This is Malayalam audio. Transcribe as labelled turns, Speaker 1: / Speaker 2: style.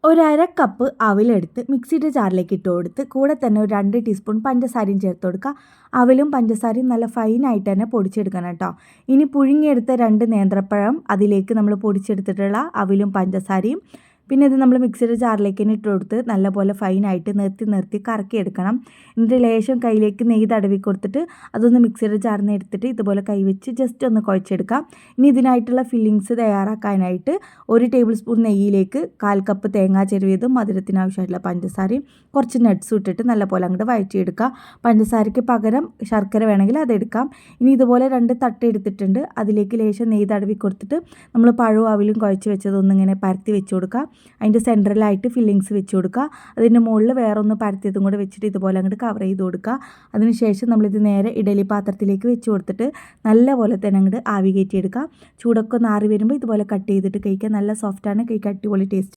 Speaker 1: ഒരു അര കപ്പ് അവിലെടുത്ത് മിക്സിയുടെ ജാറിലേക്ക് ഇട്ട് കൊടുത്ത് കൂടെ തന്നെ ഒരു 2 ടീസ്പൂൺ പഞ്ചസാരയും ചേർത്ത് കൊടുക്കുക. അവലും പഞ്ചസാരയും നല്ല ഫൈനായിട്ട് തന്നെ പൊടിച്ചെടുക്കണം കേട്ടോ. ഇനി പുഴുങ്ങിയെടുത്ത 2 നേന്ത്രപ്പഴം അതിലേക്ക് നമ്മൾ പൊടിച്ചെടുത്തിട്ടുള്ള അവലും പഞ്ചസാരയും പിന്നെ ഇത് നമ്മൾ മിക്സിയുടെ ജാറിലേക്ക് തന്നെ ഇട്ട് കൊടുത്ത് നല്ലപോലെ ഫൈനായിട്ട് നിർത്തി കറക്കിയെടുക്കണം. എന്നിട്ട് ലേശം കയ്യിലേക്ക് നെയ്യ് തടവി കൊടുത്തിട്ട് അതൊന്ന് മിക്സിയുടെ ജാറിൽ നിന്ന് എടുത്തിട്ട് ഇതുപോലെ കൈവച്ച് ജസ്റ്റ് ഒന്ന് കുഴച്ചെടുക്കാം. ഇനി ഇതിനായിട്ടുള്ള ഫില്ലിങ്സ് തയ്യാറാക്കാനായിട്ട് 1 ടേബിൾ സ്പൂൺ നെയ്യിലേക്ക് 1/4 കപ്പ് തേങ്ങാ ചിരവിയതും മധുരത്തിന് ആവശ്യമായിട്ടുള്ള പഞ്ചസാരയും കുറച്ച് നട്ട്സും ഇട്ടിട്ട് നല്ലപോലെ അങ്ങോട്ട് വഴറ്റിയെടുക്കുക. പഞ്ചസാരയ്ക്ക് പകരം ശർക്കര വേണമെങ്കിൽ അതെടുക്കാം. ഇനി ഇതുപോലെ 2 തട്ട് എടുത്തിട്ടുണ്ട്. അതിലേക്ക് ലേശം നെയ്യ് തടവി കൊടുത്തിട്ട് നമ്മൾ പഴവും അവിലും കുഴച്ച് വെച്ചതൊന്നിങ്ങനെ പരത്തി വെച്ച് കൊടുക്കുക. അതിൻ്റെ സെൻറ്ററിലായിട്ട് ഫില്ലിങ്സ് വെച്ച് കൊടുക്കുക. അതിൻ്റെ മുകളിൽ വേറെ ഒന്ന് പരത്തിയതും കൂടെ വെച്ചിട്ട് ഇതുപോലെ അങ്ങോട്ട് കവർ ചെയ്ത് കൊടുക്കുക. അതിനുശേഷം നമ്മളിത് നേരെ ഇഡലി പാത്രത്തിലേക്ക് വെച്ച് കൊടുത്തിട്ട് നല്ലപോലെ തന്നെ അങ്ങോട്ട് ആവി കയറ്റിയെടുക്കുക. ചൂടൊക്കെ ഒന്ന് ആറി വരുമ്പോൾ ഇതുപോലെ കട്ട് ചെയ്തിട്ട് കഴിക്കാൻ നല്ല സോഫ്റ്റാണ്, കഴിക്കാൻ അടിപൊളി ടേസ്റ്റ്.